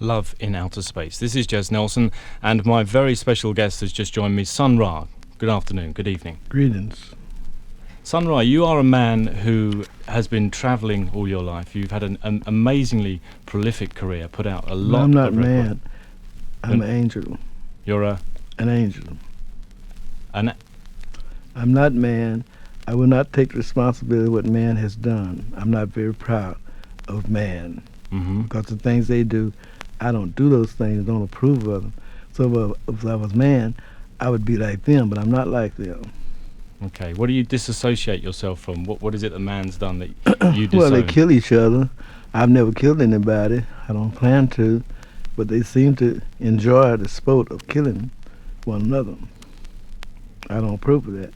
Love in Outer Space. This is Jez Nelson, and my very special guest has just joined me, Sun Ra. Good afternoon, good evening. Greetings. Sun Ra, you are a man who has been travelling all your life. You've had an amazingly prolific career, put out a lot of I'm not records. man. I'm an angel. You're an angel. I'm not man. I will not take responsibility of what man has done. I'm not very proud of man. Because the things they do, I don't do those things, don't approve of them. So if I was man, I would be like them, but I'm not like them. Okay, what do you disassociate yourself from? What is it that man's done that you disown? Well, they kill each other. I've never killed anybody. I don't plan to, but they seem to enjoy the sport of killing one another. I don't approve of that.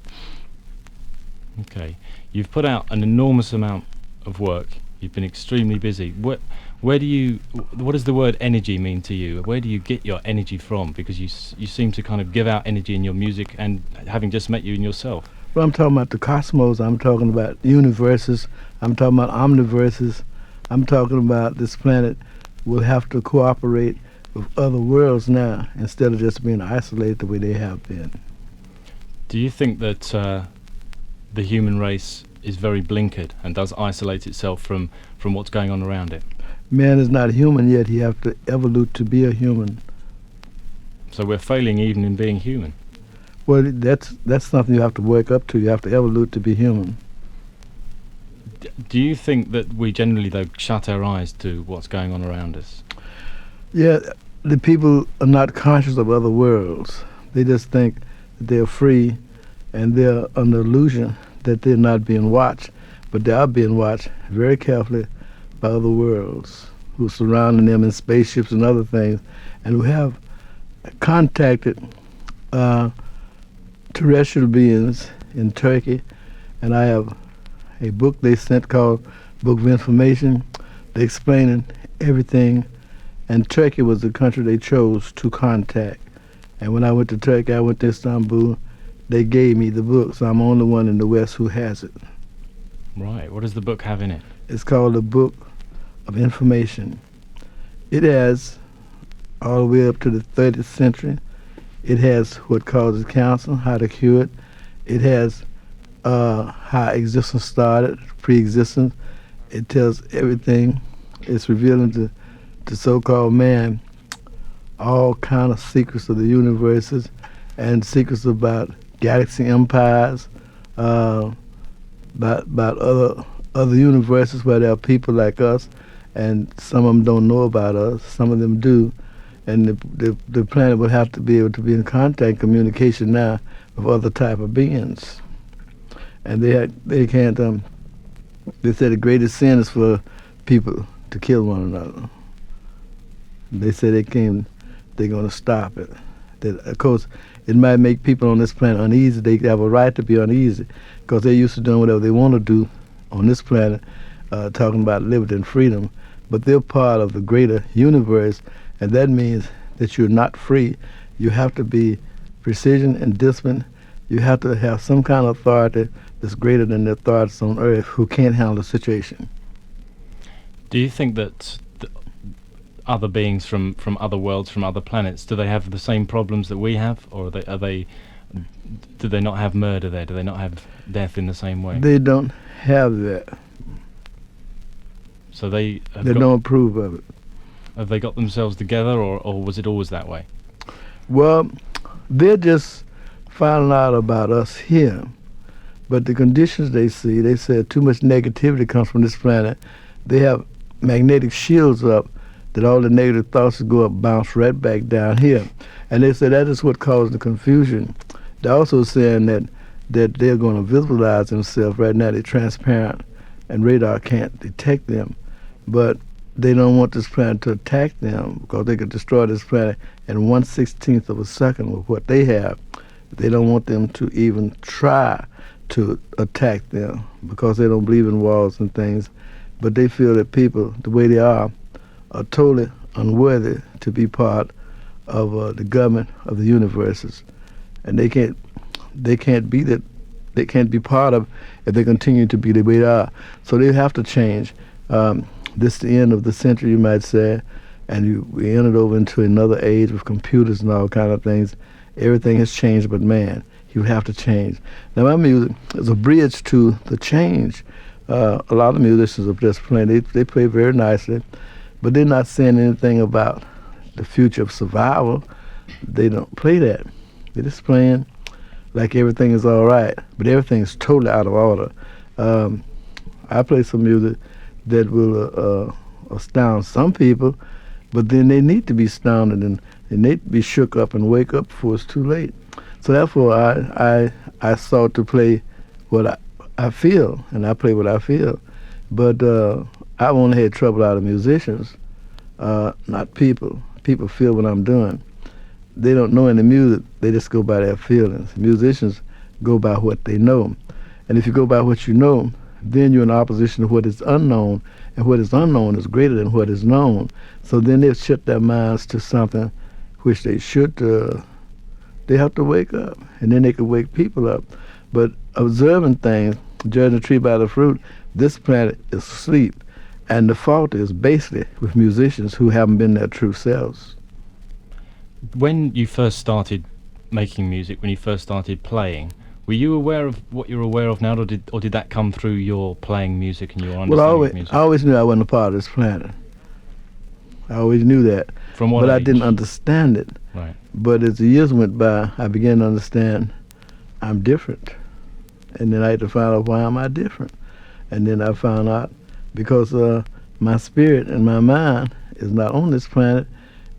Okay, you've put out an enormous amount of work. You've been extremely busy. What does the word energy mean to you? Where do you get your energy from? Because you seem to kind of give out energy in your music, and having just met you in yourself. Well, I'm talking about the cosmos. I'm talking about universes. I'm talking about omniverses. I'm talking about this planet will have to cooperate with other worlds now instead of just being isolated the way they have been. Do you think that the human race is very blinkered and does isolate itself from what's going on around it? Man is not human yet. He has to evolve to be a human. So we're failing even in being human. Well, that's something you have to wake up to. You have to evolve to be human. Do you think that we generally, though, shut our eyes to what's going on around us? Yeah, the people are not conscious of other worlds. They just think that they're free, and they're under illusion that they're not being watched. But they are being watched very carefully by other worlds who are surrounding them in spaceships and other things, and who have contacted terrestrial beings in Turkey. And I have a book they sent called Book of Information. They explaining everything, and Turkey was the country they chose to contact. And when I went to Turkey, I went to Istanbul, they gave me the book, so I'm the only one in the West who has it. Right. What does the book have in it? It's called the Book of Information. It has all the way up to the 30th century. It has what causes cancer, how to cure it. It has how existence started, pre-existence. It tells everything. It's revealing to so-called man all kind of secrets of the universes and secrets about galaxy empires, about other universes where there are people like us, and some of them don't know about us, some of them do, and the planet would have to be able to be in contact, communication now with other type of beings. And they can't. They said the greatest sin is for people to kill one another. They say they're going to stop it. That, of course, it might make people on this planet uneasy. They have a right to be uneasy because they're used to doing whatever they want to do on this planet, talking about liberty and freedom. But they're part of the greater universe, and that means that you're not free. You have to be precision and discipline. You have to have some kind of authority that's greater than the authorities on Earth who can't handle the situation. Do you think that other beings from other worlds, from other planets, do they have the same problems that we have, or do they not have murder there? Do they not have death in the same way? They don't have that. So they don't approve of it. Have they got themselves together, or was it always that way? Well, they're just finding out about us here. But the conditions they see, they said too much negativity comes from this planet. They have magnetic shields up that all the negative thoughts go up, bounce right back down here. And they said that is what caused the confusion. They're also saying that they're going to visualize themselves. Right now they're transparent and radar can't detect them. But they don't want this planet to attack them because they could destroy this planet in 1/16th of a second with what they have. They don't want them to even try to attack them because they don't believe in walls and things. But they feel that people, the way they are totally unworthy to be part of the government of the universes, and they can't be that. They can't be part of if they continue to be the way they are. So they have to change. This is the end of the century, you might say. and we entered over into another age with computers and all kind of things. Everything has changed but man. He would have to change. Now my music is a bridge to the change. A lot of musicians are just playing. They play very nicely, but they're not saying anything about the future of survival. They don't play that. They're just playing like everything is all right, but everything is totally out of order. I play some music that will astound some people, but then they need to be astounded and they need to be shook up and wake up before it's too late. So therefore, I sought to play what I feel, and I play what I feel. But I've only had trouble out of musicians, not people. People feel what I'm doing. They don't know any music. They just go by their feelings. Musicians go by what they know. And if you go by what you know, then you're in opposition to what is unknown, and what is unknown is greater than what is known. So then they'll shut their minds to something which they should. They have to wake up, and then they can wake people up. But observing things, judging a tree by the fruit, this planet is asleep. And the fault is basically with musicians who haven't been their true selves. When you first started making music, when you first started playing, were you aware of what you're aware of now, or did that come through your playing music and your understanding of music? I always knew I wasn't a part of this planet. I always knew that. From what But age? I didn't understand it. Right. But as the years went by, I began to understand I'm different. And then I had to find out why am I different. And then I found out because my spirit and my mind is not on this planet,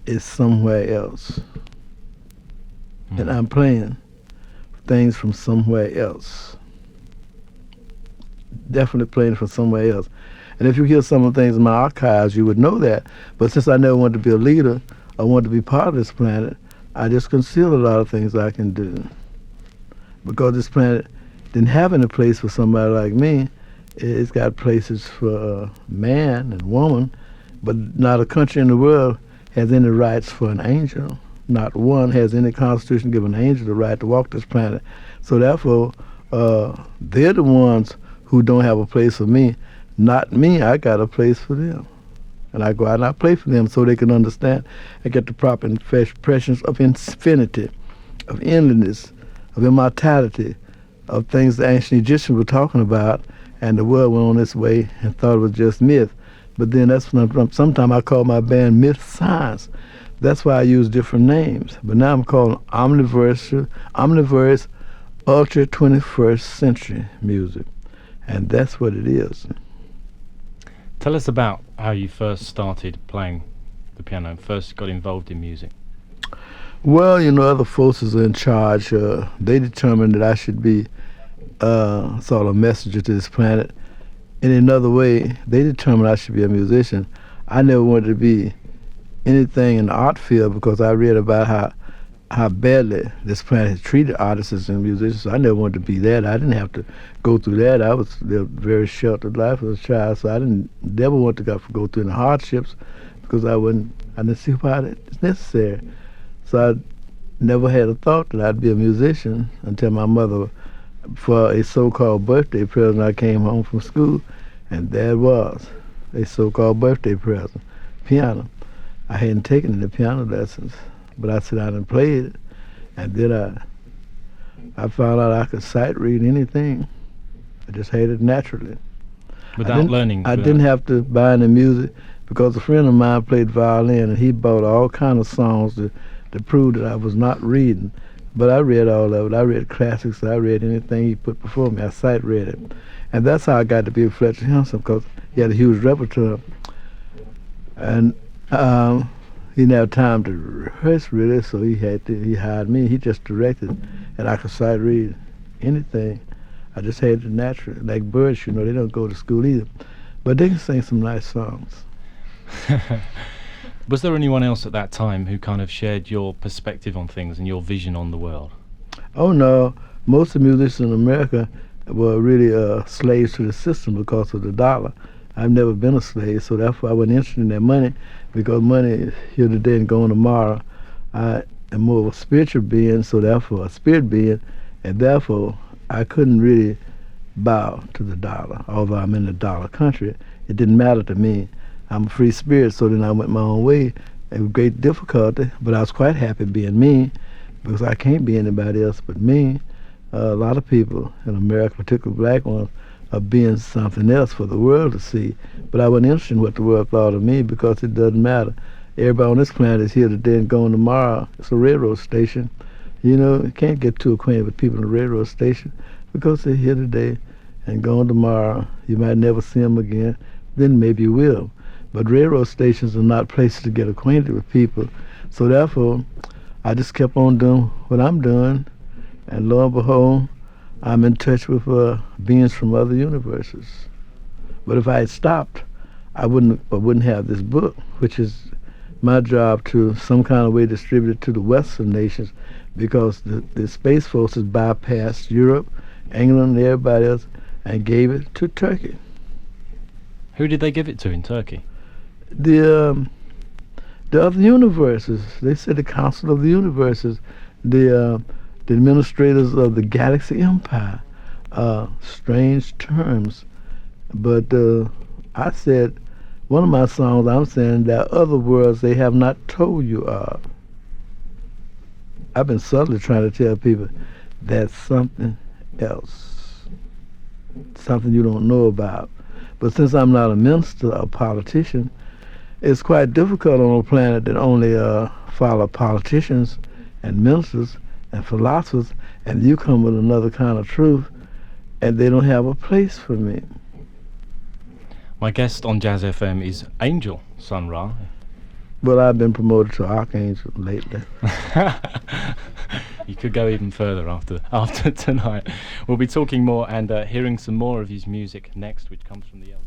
it's somewhere else. And I'm playing things from somewhere else. Definitely playing from somewhere else. And if you hear some of the things in my archives, you would know that. But since I never wanted to be a leader, I wanted to be part of this planet, I just concealed a lot of things I can do. Because this planet didn't have any place for somebody like me. It's got places for man and woman, but not a country in the world has any rights for an angel. Not one has any constitution give an angel the right to walk this planet. So therefore, they're the ones who don't have a place for me. Not me, I got a place for them. And I go out and I play for them so they can understand and get the proper impressions of infinity, of endlessness, of immortality, of things the ancient Egyptians were talking about, and the world went on its way and thought it was just myth. But then that's when sometimes I call my band Myth Science. That's why I use different names. But now I'm calling Omniverse Ultra 21st Century Music. And that's what it is. Tell us about how you first started playing the piano, first got involved in music. Well, you know, other forces are in charge. They determined that I should be sort of a messenger to this planet. In another way, they determined I should be a musician. I never wanted to be anything in the art field because I read about how badly this planet has treated artists and musicians. So I never wanted to be that. I didn't have to go through that. I was lived a very sheltered life as a child, so I didn't never want to go through any hardships because I didn't see why it's necessary. So I never had a thought that I'd be a musician until my mother, for a so-called birthday present, I came home from school, and there it was, a so-called birthday present, piano. I hadn't taken any piano lessons, but I sat down and played it, and then I found out I could sight read anything. I just had it naturally. Without learning? I didn't have to buy any music because a friend of mine played violin, and he bought all kind of songs to prove that I was not reading. But I read all of it. I read classics. I read anything he put before me. I sight read it. And that's how I got to be with Fletcher Henson, because he had a huge repertoire. And he didn't have time to rehearse really, so he hired me. He just directed, and I could sight read anything. I just had it naturally. Like birds, you know, they don't go to school either. But they can sing some nice songs. Was there anyone else at that time who kind of shared your perspective on things and your vision on the world? Oh no, most of the musicians in America were really slaves to the system because of the dollar. I've never been a slave, so therefore I wasn't interested in that money, because money is here today and gone tomorrow. I am more of a spiritual being, so therefore a spirit being, and therefore I couldn't really bow to the dollar. Although I'm in the dollar country, it didn't matter to me. I'm a free spirit, so then I went my own way with great difficulty, but I was quite happy being me because I can't be anybody else but me. A lot of people in America, particularly black ones, are being something else for the world to see, but I wasn't interested in what the world thought of me because it doesn't matter. Everybody on this planet is here today and gone tomorrow. It's a railroad station. You know, you can't get too acquainted with people in a railroad station because they're here today and gone tomorrow. You might never see them again. Then maybe you will. But railroad stations are not places to get acquainted with people. So therefore, I just kept on doing what I'm doing. And lo and behold, I'm in touch with beings from other universes. But if I had stopped, I wouldn't have this book, which is my job to some kind of way distribute it to the Western nations, because the Space Forces bypassed Europe, England, and everybody else, and gave it to Turkey. Who did they give it to in Turkey? The other universes. They said the Council of the Universes, the administrators of the Galaxy Empire. Strange terms, but I said, one of my songs, I'm saying there are other worlds they have not told you of. I've been subtly trying to tell people that's something else, something you don't know about. But since I'm not a minister or politician, it's quite difficult on a planet that only follow politicians and ministers and philosophers, and you come with another kind of truth, and they don't have a place for me. My guest on Jazz FM is Angel Sun Ra. Well, I've been promoted to Archangel lately. You could go even further after tonight. We'll be talking more and hearing some more of his music next, which comes from the album.